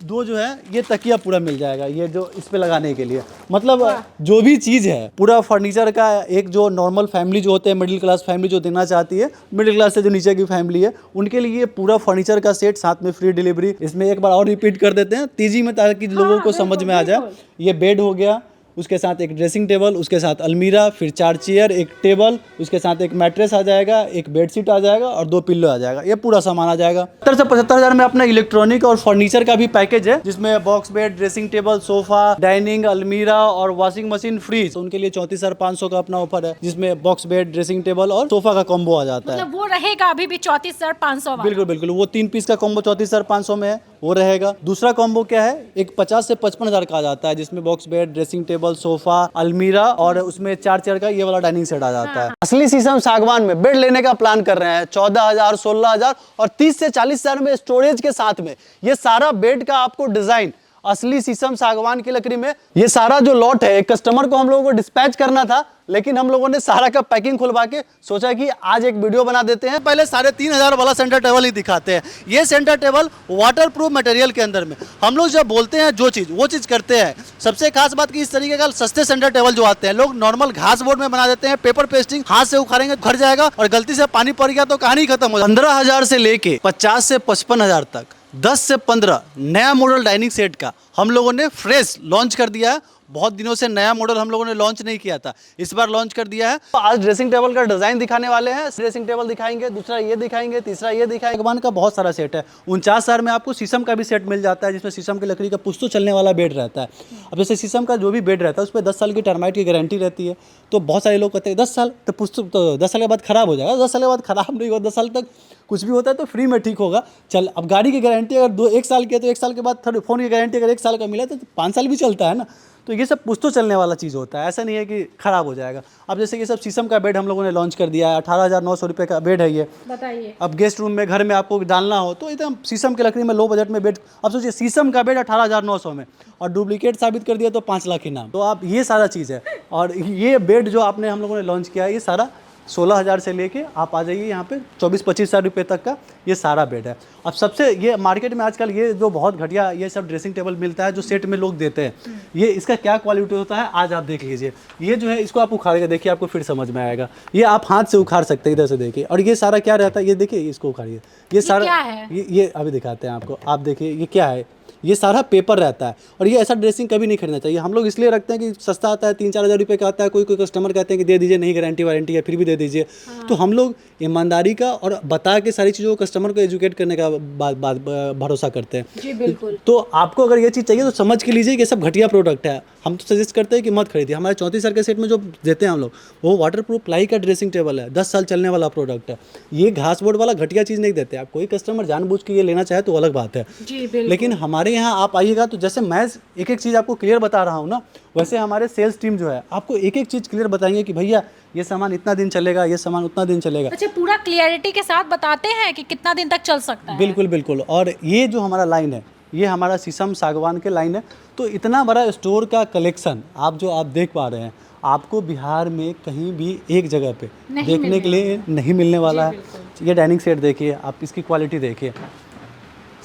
S2: दो जो है ये तकिया पूरा मिल जाएगा, ये जो इस पे लगाने के लिए। मतलब जो भी चीज़ है पूरा फर्नीचर का, एक जो नॉर्मल फैमिली जो होते हैं, मिडिल क्लास फैमिली जो देना चाहती है, मिडिल क्लास से जो नीचे की फैमिली है, उनके लिए ये पूरा फर्नीचर का सेट, साथ में फ्री डिलीवरी। इसमें एक बार और रिपीट कर देते हैं तेजी में ताकि लोगों को समझ में आ जाए। ये बेड हो गया, उसके साथ एक ड्रेसिंग टेबल, उसके साथ अलमीरा, फिर 4 चेयर, एक टेबल, उसके साथ एक मैट्रेस आ जाएगा, एक बेडशीट आ जाएगा और 2 पिल्लो आ जाएगा। ये पूरा सामान आ जाएगा। 70 से 75 हज़ार में अपना इलेक्ट्रॉनिक और फर्नीचर का भी पैकेज है, जिसमें box bed, dressing table, sofa, dining, अलमीरा और वॉशिंग मशीन फ्री। तो उनके लिए 34,500 का अपना ऑफर है, जिसमें बॉक्स बेड, ड्रेसिंग टेबल और सोफा का कॉम्बो आ जाता है।
S5: मतलब वो रहेगा अभी भी 34,500 वाला।
S2: बिल्कुल बिल्कुल, वो 3 पीस का कॉम्बो 34,500 में है, वो रहेगा। दूसरा कॉम्बो क्या है, एक 50 से 55 हज़ार का आ जाता है, जिसमें box bed, dressing table, sofa, अलमीरा और उसमें 4 चेयर का ये वाला डाइनिंग सेट आ जाता है। असली शीशम सागवान में बेड लेने का प्लान कर रहे हैं 14,000, 16,000 और 30 से 40 हज़ार में स्टोरेज के साथ में ये सारा बेड का आपको डिजाइन असली शीशम सागवान की लकड़ी में। ये सारा जो लॉट है एक कस्टमर को हम लोगों को डिस्पैच करना था, लेकिन हम लोगों ने सारा का पैकिंग खुलवा के सोचा कि आज एक वीडियो बना देते हैं। पहले 3,500 वाला सेंटर टेबल ही दिखाते हैं। ये सेंटर टेबल वाटरप्रूफ मटेरियल के अंदर में हम लोग जब बोलते हैं जो चीज़ वो चीज़ करते हैं। सबसे खास बात कि इस तरीके का सस्ते सेंटर टेबल जो आते हैं लोग नॉर्मल घास बोर्ड में बना देते हैं, पेपर पेस्टिंग हाथ से उखाड़ेंगे घर जाएगा और गलती से पानी पड़ गया तो कहानी खत्म हो जाए। 15,000 से लेके 50 से 55,000 तक 10 से 15 नया मॉडल डाइनिंग सेट का हम लोगों ने फ्रेश लॉन्च कर दिया है। बहुत दिनों से नया मॉडल हम लोगों ने लॉन्च नहीं किया था, इस बार लॉन्च कर दिया है। तो आज ड्रेसिंग टेबल का डिजाइन दिखाने वाले हैं। ड्रेसिंग टेबल दिखाएंगे, दूसरा ये दिखाएंगे, तीसरा ये दिखाएंगे। सागवान का बहुत सारा सेट है। 49,000 में आपको शीशम का भी सेट मिल जाता है, जिसमें शीशम की लकड़ी का पुश्तो चलने वाला बेड रहता है। अब जैसे शीशम का जो भी बेड रहता है उस पर 10 साल की टर्माइट की गारंटी रहती है। तो बहुत सारे लोग कहते हैं 10 साल तो पुश्तो तो 10 साल के बाद खराब हो जाएगा। 10 साल के बाद खराब नहीं होगा, 10 साल तक कुछ भी होता है तो फ्री में ठीक होगा। चल, अब गाड़ी की गारंटी अगर 1 साल की है तो 1 साल के बाद फोन की गारंटी अगर 1 साल का मिला तो 5 साल भी चलता है ना। तो ये सब पुश्तो चलने वाला चीज़ होता है, ऐसा नहीं है कि ख़राब हो जाएगा। अब जैसे ये सब शीशम का बेड हम लोगों ने लॉन्च कर दिया है। 18,900 रुपये का बेड है ये।
S5: बताइए।
S2: अब गेस्ट रूम में घर में आपको डालना हो तो एकदम शीशम की लकड़ी में लो बजट में बेड। अब सोचिए शीशम का बेड 18,900 में और डुप्लीकेट साबित कर दिया तो 5 लाख इनाम। तो आप ये सारा चीज़ है। और ये बेड जो आपने हम लोगों ने लॉन्च किया है ये सारा 16,000 से लेके आप आ जाइए यहाँ पे 24-25 हज़ार रुपये तक का ये सारा बेड है। अब सबसे ये मार्केट में आजकल ये जो बहुत घटिया ये सब ड्रेसिंग टेबल मिलता है जो सेट में लोग देते हैं, ये इसका क्या क्वालिटी होता है आज आप देख लीजिए। ये जो है इसको आप उखाड़ के देखिए, आपको फिर समझ में आएगा। ये आप हाथ से उखाड़ सकते हैं, इधर से देखिए। और ये सारा क्या रहता है ये देखिए, इसको उखाड़िए। ये सारा
S5: क्या है?
S2: ये अभी दिखाते हैं आपको। आप देखिए ये क्या है, ये सारा पेपर रहता है। और ये ऐसा ड्रेसिंग कभी नहीं खरीदना चाहिए। हम लोग इसलिए रखते हैं कि सस्ता आता है, 3-4 हज़ार रुपये का आता है। कोई कस्टमर कहते हैं कि दे दीजिए, नहीं गारंटी वारंटी है, फिर भी दे दीजिए। तो हम लोग ईमानदारी का और बता के सारी चीज़ों को कस्टमर को एजुकेट करने का भरोसा करते हैं।
S5: जी बिल्कुल।
S2: तो आपको अगर ये चीज़ चाहिए तो समझ के लीजिए कि सब घटिया प्रोडक्ट है। हम तो सजेस्ट करते हैं कि मत खरीदिए। हमारे 34,000 के सेट में जो देते हैं हम लोग वो वाटरप्रूफ प्लाई का ड्रेसिंग टेबल है, 10 साल चलने वाला प्रोडक्ट है। ये घास बोर्ड वाला घटिया चीज़ नहीं देते। आप कोई कस्टमर जानबूझ के ये लेना चाहे तो अलग बात है।
S5: जी बिल्कुल।
S2: लेकिन हमारे यहाँ आप आइएगा तो जैसे मैं एक चीज़ आपको क्लियर बता रहा हूँ ना, वैसे हमारे सेल्स टीम जो है आपको एक चीज़ क्लियर बताएंगे कि भैया ये सामान इतना दिन चलेगा, ये सामान उतना दिन चलेगा।
S5: अच्छा, पूरा क्लियरिटी के साथ बताते हैं कि कितना दिन तक चल सकता है।
S2: बिल्कुल बिल्कुल। और ये जो हमारा लाइन है ये हमारा शीशम सागवान के लाइन है। तो इतना बड़ा स्टोर का कलेक्शन आप देख पा रहे हैं, आपको बिहार में कहीं भी एक जगह पे देखने के लिए नहीं मिलने वाला है। ये डाइनिंग सेट देखिए, आप इसकी क्वालिटी देखिए।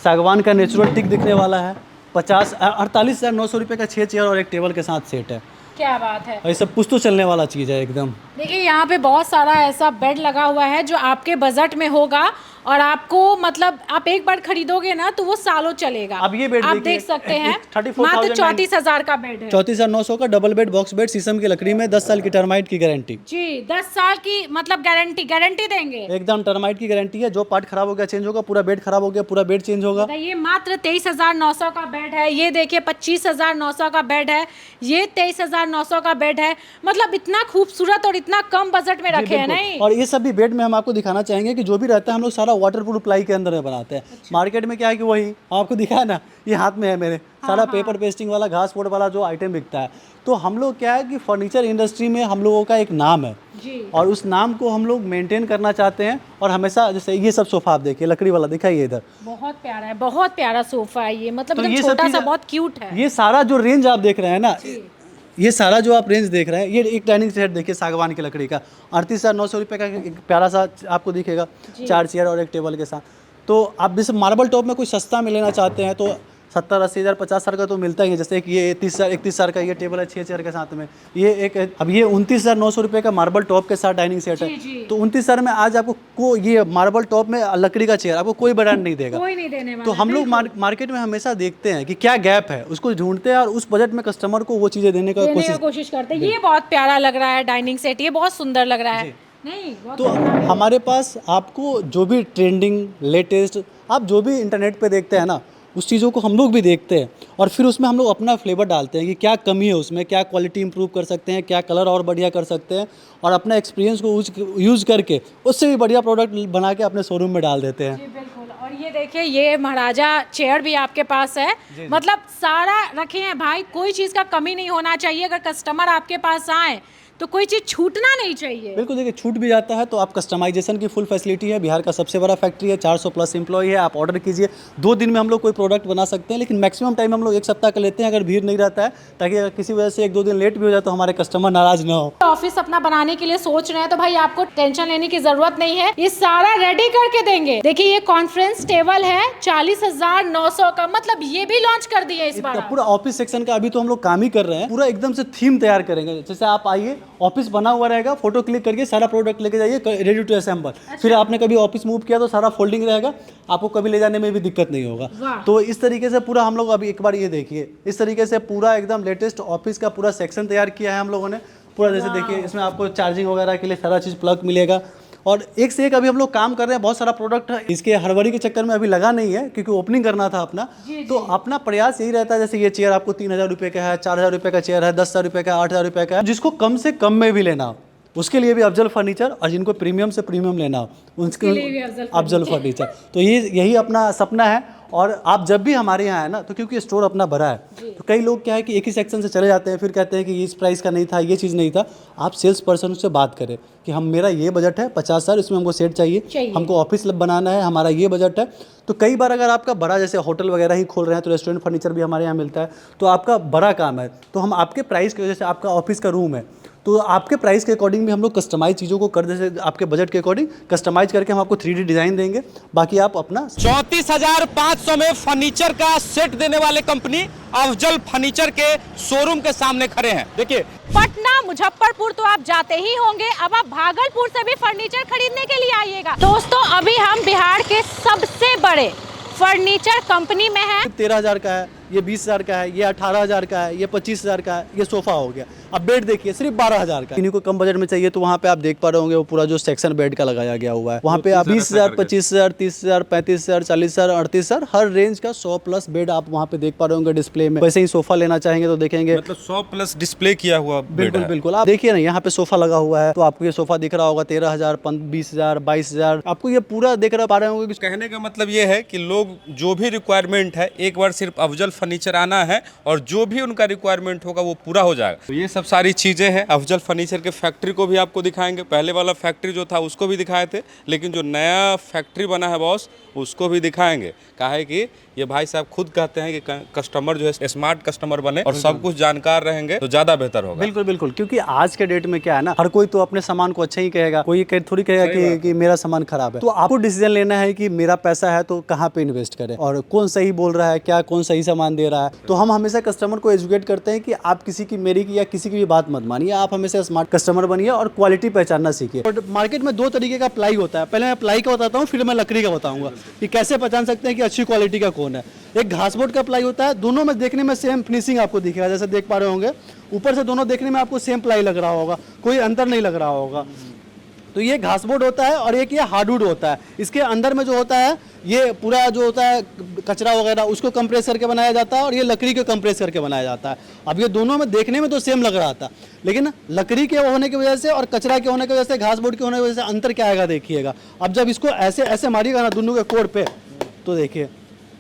S2: सागवान का नेचुरल टिक दिखने वाला है। 48,900 रुपये का 6 चेयर और एक टेबल के साथ सेट है।
S5: क्या बात है।
S2: और ये सब पुश्तो चलने वाला चीज़ है एकदम।
S5: देखिए यहाँ पे बहुत सारा ऐसा बेड लगा हुआ है जो आपके बजट में होगा और आपको मतलब आप एक बार खरीदोगे ना तो वो सालों चलेगा।
S2: अब ये बेड
S5: आप
S2: देखिए,
S5: देख सकते हैं
S2: 34,000
S5: मात्र 34,000 का बेड है।
S2: 34,900 का डबल बेड बॉक्स बेड शीशम की लकड़ी में 10 साल की टर्माइट की गारंटी।
S5: जी 10 साल की मतलब गारंटी देंगे
S2: एकदम टर्माइट की गारंटी है। जो पार्ट खराब हो गया चेंज होगा, पूरा बेड खराब हो गया पूरा बेड चेंज होगा।
S5: ये मात्र 23,900 का बेड है। ये देखिए 25,900 का बेड है। ये 23,900 का बेड है। मतलब इतना खूबसूरत और इतना कम बजट में रखे हैं नहीं।
S2: और ये सब भी बेड में हम आपको दिखाना चाहेंगे कि जो भी रहता है हम लोग सारा वाटरप्रूफ प्लाई के अंदर में बनाते हैं। मार्केट में क्या है कि वही आपको दिखा है ना, ये हाथ में है मेरे, सारा पेपर पेस्टिंग वाला घास बोर्ड वाला जो आइटम बिकता है। तो हम लोग क्या है कि फर्नीचर इंडस्ट्री में हम लोगों का एक नाम है
S5: जी।
S2: और उस नाम को हम लोग मेंटेन करना चाहते हैं। और हमेशा जैसे ये सब सोफा आप देखिए लकड़ी वाला दिखाइए इधर,
S5: बहुत प्यारा है, बहुत प्यारा सोफा है ये। मतलब
S2: तो ये
S5: एकदम
S2: सब
S5: छोटा सा
S2: चीज़-
S5: बहुत क्यूट है।
S2: ये सारा जो रेंज आप देख रहे हैं ना, ये सारा जो आप रेंज देख रहे हैं, ये एक डाइनिंग सेट देखिए सागवान की लकड़ी का 38,900 रुपये का एक प्यारा सा आपको दिखेगा, 4 चेयर और एक टेबल के साथ। तो आप जैसे मार्बल टॉप में कोई सस्ता में लेना चाहते हैं तो 70-80 हज़ार 50 हज़ार का तो मिलता ही है। जैसे कि ये 31 हज़ार का ये टेबल है 6 चेयर के साथ में। ये एक अब ये 29,900 रुपये का मार्बल टॉप के साथ डाइनिंग सेट है। तो 29 हज़ार में आज आपको ये मार्बल टॉप में लकड़ी का चेयर आपको कोई ब्रांड नहीं देगा,
S5: कोई नहीं देने वाला।
S2: तो हम लोग मार्केट में हमेशा देखते हैं कि क्या गैप है, उसको ढूंढते हैं और उस बजट में कस्टमर को वो चीज़ें देने का
S5: कोशिश करते हैं। ये बहुत प्यारा लग रहा है डाइनिंग सेट, ये बहुत सुंदर लग रहा है नहीं बहुत।
S2: तो हमारे पास आपको जो भी ट्रेंडिंग लेटेस्ट आप जो भी इंटरनेट पे देखते हैं ना, उस चीज़ों को हम लोग भी देखते हैं और फिर उसमें हम लोग अपना फ्लेवर डालते हैं कि क्या कमी है उसमें, क्या क्वालिटी इंप्रूव कर सकते हैं, क्या कलर और बढ़िया कर सकते हैं, और अपना एक्सपीरियंस को यूज़ करके उससे भी बढ़िया प्रोडक्ट बना के अपने शोरूम में डाल देते हैं।
S5: जी बिल्कुल। और ये देखिए ये महाराजा चेयर भी आपके पास है। मतलब सारा रखे हैं भाई, कोई चीज़ का कमी नहीं होना चाहिए। अगर कस्टमर आपके पास आए तो कोई चीज छूटना नहीं चाहिए।
S2: बिल्कुल, देखिए छूट भी जाता है तो आप कस्टमाइजेशन की फुल फैसिलिटी है। बिहार का सबसे बड़ा फैक्ट्री है, 400 प्लस एम्प्लॉय है। आप ऑर्डर कीजिए, 2 दिन में हम लोग कोई प्रोडक्ट बना सकते हैं, लेकिन मैक्सिमम टाइम हम लोग 1 सप्ताह का लेते हैं अगर भीड़ नहीं रहता है, ताकि अगर किसी वजह से 1-2 दिन लेट भी हो जाए तो हमारे कस्टमर नाराज ना हो।
S5: ऑफिस अपना बनाने के लिए सोच रहे हैं तो भाई आपको टेंशन लेने की जरूरत नहीं है, ये सारा रेडी करके देंगे। देखिए ये कॉन्फ्रेंस टेबल है 40,900 का, मतलब ये भी लॉन्च कर दिया इस बार।
S2: पूरा ऑफिस सेक्शन का अभी तो हम लोग काम ही कर रहे हैं, पूरा एकदम से थीम तैयार करेंगे। जैसे आप आइए, ऑफिस बना हुआ रहेगा, फोटो क्लिक करके सारा प्रोडक्ट लेके जाइए, रेडी टू असेंबल। फिर आपने कभी ऑफिस मूव किया तो सारा फोल्डिंग रहेगा, आपको कभी ले जाने में भी दिक्कत नहीं होगा। तो इस तरीके से पूरा हम लोग अभी एक बार ये देखिए, इस तरीके से पूरा एकदम लेटेस्ट ऑफिस का पूरा सेक्शन तैयार किया है हम लोगों ने पूरा। जैसे देखिए इसमें आपको चार्जिंग वगैरह के लिए सारा चीज़ प्लग मिलेगा, और एक से एक अभी हम लोग काम कर रहे हैं। बहुत सारा प्रोडक्ट है, इसके हड़बड़ी के चक्कर में अभी लगा नहीं है क्योंकि ओपनिंग करना था अपना। तो अपना प्रयास यही रहता है, जैसे ये चेयर आपको 3,000 रुपये का है, 4,000 रुपये का चेयर है, 10,000 रुपये का, 8,000 रुपये का है। जिसको कम से कम में भी लेना हो उसके लिए भी अफजल फर्नीचर, और जिनको प्रीमियम से प्रीमियम लेना हो उसके लिए अफजल फर्नीचर। तो यही अपना सपना है। और आप जब भी हमारे यहाँ आए ना, तो क्योंकि स्टोर अपना भरा है, तो कई लोग क्या है कि एक ही सेक्शन से चले जाते हैं, फिर कहते हैं कि इस प्राइस का नहीं था, ये चीज़ नहीं था। आप सेल्स पर्सन से बात करें कि मेरा ये बजट है 50,000, इसमें हमको सेट चाहिए, हमको ऑफिस बनाना है, हमारा ये बजट है। तो कई बार अगर आपका बड़ा जैसे होटल वगैरह ही खोल रहे हैं तो रेस्टोरेंट फर्नीचर भी हमारे यहाँ मिलता है, तो आपका बड़ा काम है, तो हम आपके प्राइस की वजह से, आपका ऑफिस का रूम है तो आपके प्राइस के अकॉर्डिंग भी हम लोग कस्टमाइज चीज़ों को कर दे, आपके बजट के अकॉर्डिंग कस्टमाइज करके हम आपको 3D डिज़ाइन देंगे। बाकी आप अपना
S1: 34,500 में फर्नीचर का सेट देने वाले कंपनी अफजल फर्नीचर के शोरूम के सामने खड़े हैं। देखिए
S5: पटना, मुजफ्फरपुर तो आप जाते ही होंगे, अब आप भागलपुर से भी फर्नीचर खरीदने के लिए आइएगा। दोस्तों अभी हम बिहार के सबसे बड़े फर्नीचर कंपनी में है।
S2: 13,000 का है, ये 20,000 का है, ये 18,000 का है, ये 25,000 का है, ये सोफा हो गया। अब बेड देखिए सिर्फ 12,000 का। इन्हीं को कम बजट में चाहिए तो वहाँ पे आप देख पा रहे होंगे वो पूरा जो सेक्शन बेड का लगाया गया हुआ है, वहाँ पे आप 20,000, 25,000, 30,000, 35,000, 40,000, 38,000 हर रेंज का 100 प्लस बेड आप वहाँ पे देख पा रहे होंगे डिस्प्ले में। वैसे ही सोफा लेना चाहेंगे तो देखेंगे,
S1: मतलब 100 प्लस डिस्प्ले किया हुआ बेड
S2: बिल्कुल
S1: है।
S2: बिल्कुल। आप देखिए ना, यहाँ पे सोफा लगा हुआ है तो आपको ये सोफा दिख रहा होगा 13,000, 20,000, 22,000, आपको ये पूरा देख पा रहे होंगे।
S1: कहने का मतलब ये है कि लोग जो भी रिक्वायरमेंट है, एक बार सिर्फ अफजल फर्नीचर आना है और जो भी उनका रिक्वायरमेंट होगा वो पूरा हो जाएगा। तो ये सब सारी चीज़ें हैं। अफजल फर्नीचर के फैक्ट्री को भी आपको दिखाएंगे। पहले वाला फैक्ट्री जो था उसको भी दिखाए थे, लेकिन जो नया फैक्ट्री बना है बॉस उसको भी दिखाएंगे। कहा है कि ये भाई साहब खुद कहते हैं कि कस्टमर जो है स्मार्ट कस्टमर बने और सब कुछ जानकार रहेंगे तो ज़्यादा बेहतर होगा।
S2: बिल्कुल बिल्कुल, क्योंकि आज के डेट में क्या है ना, हर कोई तो अपने सामान को अच्छा ही कहेगा, कोई थोड़ी कहेगा कि मेरा सामान खराब है। तो आपको डिसीजन लेना है कि मेरा पैसा है तो कहाँ पे इन्वेस्ट करें और कौन सही बोल रहा है, क्या कौन सही सामान दे रहा है। तो हम हमेशा कस्टमर को एजुकेट करते हैं कि आप किसी की, मेरी की या किसी की भी बात मत मानिए, आप हमेशा स्मार्ट कस्टमर बनिए और क्वालिटी पहचानना सीखिए। और मार्केट में 2 तरीके का प्लाई होता है, पहले मैं प्लाई का बताता हूँ, फिर मैं लकड़ी का बताऊंगा कि कैसे पहचान सकते हैं कि अच्छी क्वालिटी का कौन है। एक घासबोर्ड का प्लाई होता है, दोनों में देखने में सेम फिनिशिंग आपको दिखेगा, जैसे देख पा रहे होंगे ऊपर से दोनों देखने में आपको सेम प्लाई लग रहा होगा, कोई अंतर नहीं लग रहा होगा। तो ये घासबोर्ड होता है और एक ये हार्डवुड होता है। इसके अंदर में जो होता है ये पूरा जो होता है कचरा वगैरह उसको कंप्रेस करके बनाया जाता है और ये लकड़ी को कंप्रेस करके बनाया जाता है। अब ये दोनों में देखने में तो सेम लग रहा था, लेकिन लकड़ी के होने की वजह से और कचरा के होने की वजह से, घासबोर्ड के होने की वजह से अंतर क्या आएगा देखिएगा। अब जब इसको ऐसे ऐसे मारिएगा ना दोनों के कोर पे, तो देखिए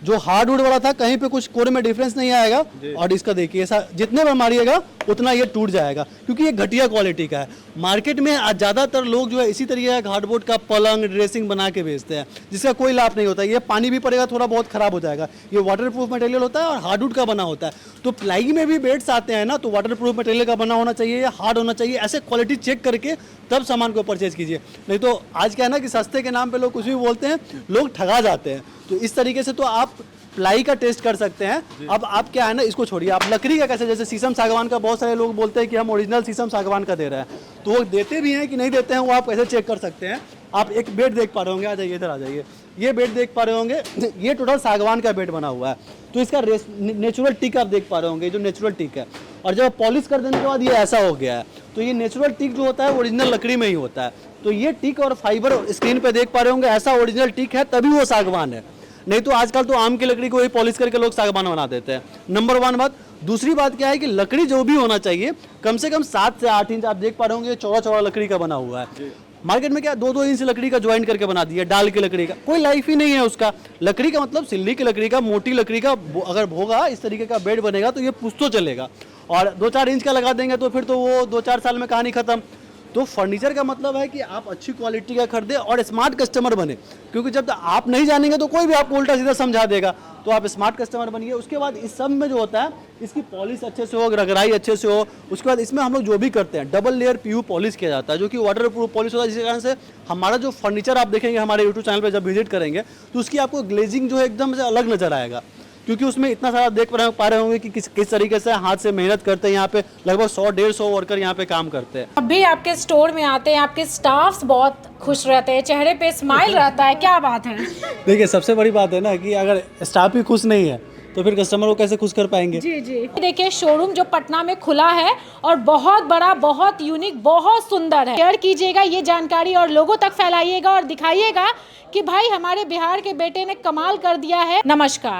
S2: जो हार्डवुड वाला था कहीं पे कुछ कोर में डिफरेंस नहीं आएगा, और इसका देखिए ऐसा जितने बार मारिएगा उतना ये टूट जाएगा क्योंकि ये घटिया क्वालिटी का है। मार्केट में आज ज़्यादातर लोग जो है इसी तरीके का हार्डवुड का पलंग ड्रेसिंग बना के बेचते हैं, जिसका कोई लाभ नहीं होता। ये पानी भी पड़ेगा थोड़ा बहुत खराब हो जाएगा। ये वाटरप्रूफ मटेरियल होता है और हार्डवुड का बना होता है। तो प्लाई में भी बेड्स आते हैं ना, तो वाटरप्रूफ मटेरियल का बना होना चाहिए या हार्ड होना चाहिए, ऐसे क्वालिटी चेक करके तब सामान को परचेज कीजिए। नहीं तो आज क्या है ना कि सस्ते के नाम पे लोग कुछ भी बोलते हैं, लोग ठगा जाते हैं। तो इस तरीके से तो आप प्लाई का टेस्ट कर सकते हैं। अब आप क्या है ना, इसको छोड़िए, आप लकड़ी का कैसे, जैसे शीशम सागवान का बहुत सारे लोग बोलते हैं कि हम ओरिजिनल शीशम सागवान का दे रहे हैं, तो वो देते भी हैं कि नहीं देते हैं, वो आप कैसे चेक कर सकते हैं। आप एक बेड देख पा रहे होंगे, आ जाइए इधर आ जाइए, ये बेड देख पा रहे होंगे, ये टोटल सागवान का बेड बना हुआ है। तो इसका नेचुरल टिक आप देख पा रहे होंगे, जो नेचुरल टिक है, और जब पॉलिश कर देने के बाद ये ऐसा हो गया है। तो ये नेचुरल टिक जो होता है ओरिजिनल लकड़ी में ही होता है। तो ये टिक और फाइबर स्क्रीन पे देख पा रहे होंगे, ऐसा ओरिजिनल टिक है तभी वो सागवान है। नहीं तो आजकल तो आम की लकड़ी को ही पॉलिश करके लोग सागवान बना देते हैं। नंबर 1 बात। दूसरी बात क्या है कि लकड़ी जो भी होना चाहिए कम से कम 7 से 8 इंच, आप देख पा रहे होंगे चौड़ा चौड़ा लकड़ी का बना हुआ है। मार्केट में क्या 2-2 इंच लकड़ी का ज्वाइंट करके बना दिया, डाल की लकड़ी का, कोई लाइफ ही नहीं है उसका। लकड़ी का मतलब सिल्ली की लकड़ी का, मोटी लकड़ी का अगर होगा, इस तरीके का बेड बनेगा तो ये पुश्तों चलेगा। और 2-4 इंच का लगा देंगे तो फिर तो वो 2-4 साल में कहानी खत्म। तो फर्नीचर का मतलब है कि आप अच्छी क्वालिटी का खरीदें और स्मार्ट कस्टमर बने, क्योंकि जब आप नहीं जानेंगे तो कोई भी आपको उल्टा सीधा समझा देगा। तो आप स्मार्ट कस्टमर बनिए। उसके बाद इस सब में जो होता है इसकी पॉलिश अच्छे से हो, रगड़ाई अच्छे से हो। उसके बाद इसमें हम लोग जो भी करते हैं डबल लेयर PU पॉलिश किया जाता है, जो कि वाटर प्रूफ पॉलिश होता है, जिसके कारण से हमारा जो फर्नीचर आप देखेंगे हमारे यूट्यूब चैनल पर जब विजिट करेंगे तो उसकी आपको ग्लेजिंग जो है एकदम से अलग नजर आएगा, क्योंकि उसमें इतना सारा देख पा रहे होंगे कि किस तरीके से हाथ से मेहनत करते हैं। यहाँ पे लगभग 100-150 वर्कर यहाँ पे काम करते हैं।
S5: अभी आपके स्टोर में आते हैं, आपके स्टाफ्स बहुत खुश रहते हैं, चेहरे पे स्माइल रहता है, क्या बात है?
S2: देखिए सबसे बड़ी बात है ना कि अगर स्टाफ ही खुश नहीं है तो फिर कस्टमर को कैसे खुश कर पाएंगे।
S5: जी जी। देखिए शोरूम जो पटना में खुला है और बहुत बड़ा, बहुत यूनिक, बहुत सुंदर है। शेयर कीजिएगा ये जानकारी और लोगों तक फैलाइएगा और दिखाइएगा कि भाई हमारे बिहार के बेटे ने कमाल कर दिया है। नमस्कार।